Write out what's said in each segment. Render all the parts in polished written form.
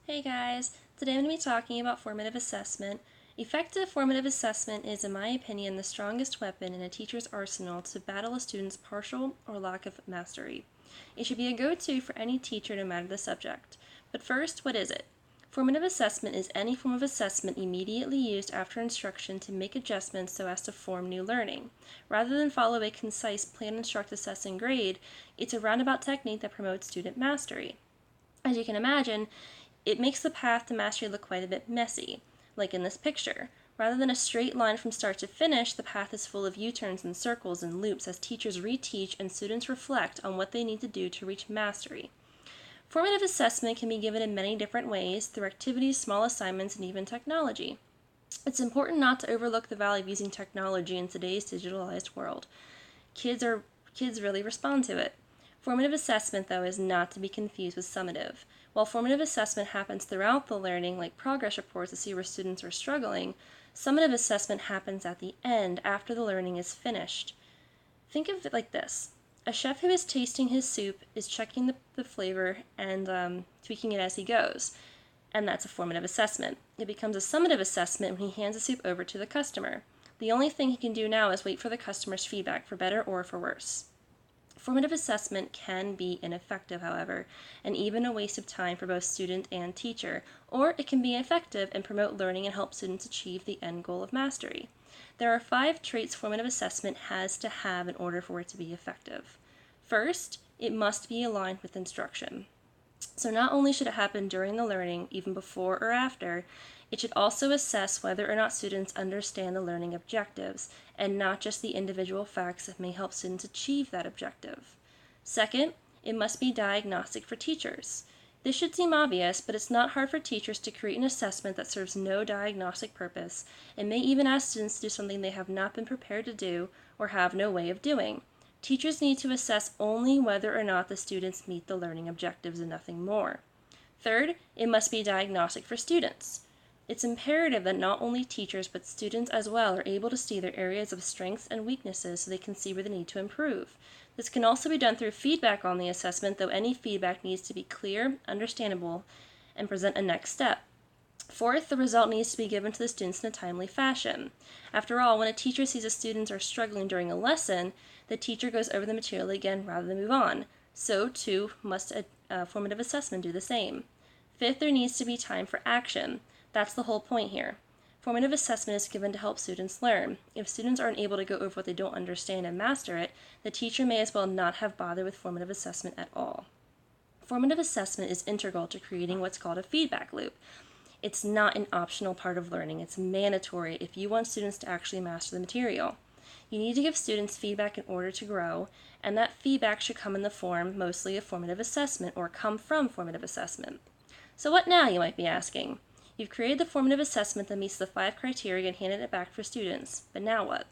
Hey guys, today I'm going to be talking about formative assessment. Effective formative assessment is, in my opinion, the strongest weapon in a teacher's arsenal to battle a student's partial or lack of mastery. It should be a go-to for any teacher no matter the subject. But first, what is it? Formative assessment is any form of assessment immediately used after instruction to make adjustments so as to form new learning. Rather than follow a concise plan, instruct, assess, and grade, it's a roundabout technique that promotes student mastery. As you can imagine, it makes the path to mastery look quite a bit messy, like in this picture. Rather than a straight line from start to finish, the path is full of U-turns and circles and loops as teachers reteach and students reflect on what they need to do to reach mastery. Formative assessment can be given in many different ways, through activities, small assignments, and even technology. It's important not to overlook the value of using technology in today's digitalized world. Kids really respond to it. Formative assessment, though, is not to be confused with summative. While formative assessment happens throughout the learning, like progress reports to see where students are struggling, summative assessment happens at the end, after the learning is finished. Think of it like this. A chef who is tasting his soup is checking the flavor and tweaking it as he goes, and that's a formative assessment. It becomes a summative assessment when he hands the soup over to the customer. The only thing he can do now is wait for the customer's feedback, for better or for worse. Formative assessment can be ineffective, however, and even a waste of time for both student and teacher, or it can be effective and promote learning and help students achieve the end goal of mastery. There are 5 traits formative assessment has to have in order for it to be effective. First, it must be aligned with instruction. So not only should it happen during the learning, even before or after, it should also assess whether or not students understand the learning objectives, and not just the individual facts that may help students achieve that objective. Second, it must be diagnostic for teachers. This should seem obvious, but it's not hard for teachers to create an assessment that serves no diagnostic purpose, and may even ask students to do something they have not been prepared to do or have no way of doing. Teachers need to assess only whether or not the students meet the learning objectives and nothing more. Third, it must be diagnostic for students. It's imperative that not only teachers but students as well are able to see their areas of strengths and weaknesses so they can see where they need to improve. This can also be done through feedback on the assessment, though any feedback needs to be clear, understandable, and present a next step. Fourth, the result needs to be given to the students in a timely fashion. After all, when a teacher sees the students are struggling during a lesson, the teacher goes over the material again rather than move on. So, too, must a formative assessment do the same. Fifth, there needs to be time for action. That's the whole point here. Formative assessment is given to help students learn. If students aren't able to go over what they don't understand and master it, the teacher may as well not have bothered with formative assessment at all. Formative assessment is integral to creating what's called a feedback loop. It's not an optional part of learning. It's mandatory if you want students to actually master the material. You need to give students feedback in order to grow, and that feedback should come in the form mostly of formative assessment or come from formative assessment. So what now, you might be asking? You've created the formative assessment that meets the 5 criteria and handed it back for students, but now what?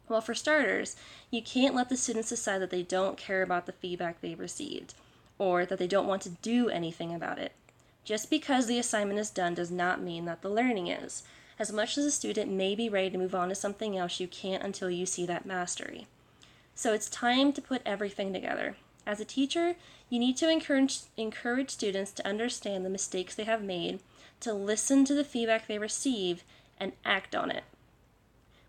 Well, for starters, you can't let the students decide that they don't care about the feedback they received, or that they don't want to do anything about it. Just because the assignment is done does not mean that the learning is. As much as a student may be ready to move on to something else, you can't until you see that mastery. So it's time to put everything together. As a teacher, you need to encourage students to understand the mistakes they have made, to listen to the feedback they receive, and act on it.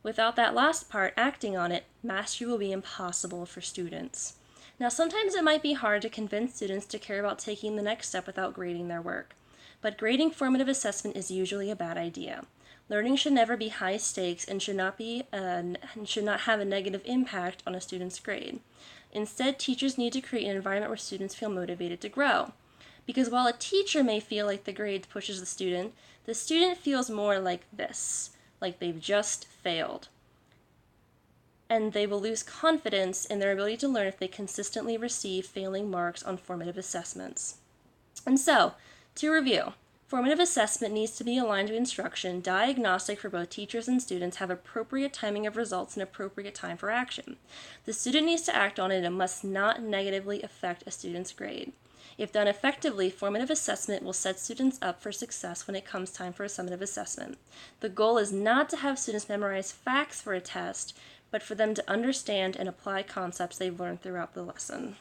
Without that last part, acting on it, mastery will be impossible for students. Now, sometimes it might be hard to convince students to care about taking the next step without grading their work, but grading formative assessment is usually a bad idea. Learning should never be high stakes and should not have a negative impact on a student's grade. Instead, teachers need to create an environment where students feel motivated to grow. Because while a teacher may feel like the grade pushes the student feels more like this, like they've just failed. And they will lose confidence in their ability to learn if they consistently receive failing marks on formative assessments. And so, to review, formative assessment needs to be aligned to instruction, diagnostic for both teachers and students, have appropriate timing of results and appropriate time for action. The student needs to act on it and must not negatively affect a student's grade. If done effectively, formative assessment will set students up for success when it comes time for a summative assessment. The goal is not to have students memorize facts for a test, but for them to understand and apply concepts they've learned throughout the lesson.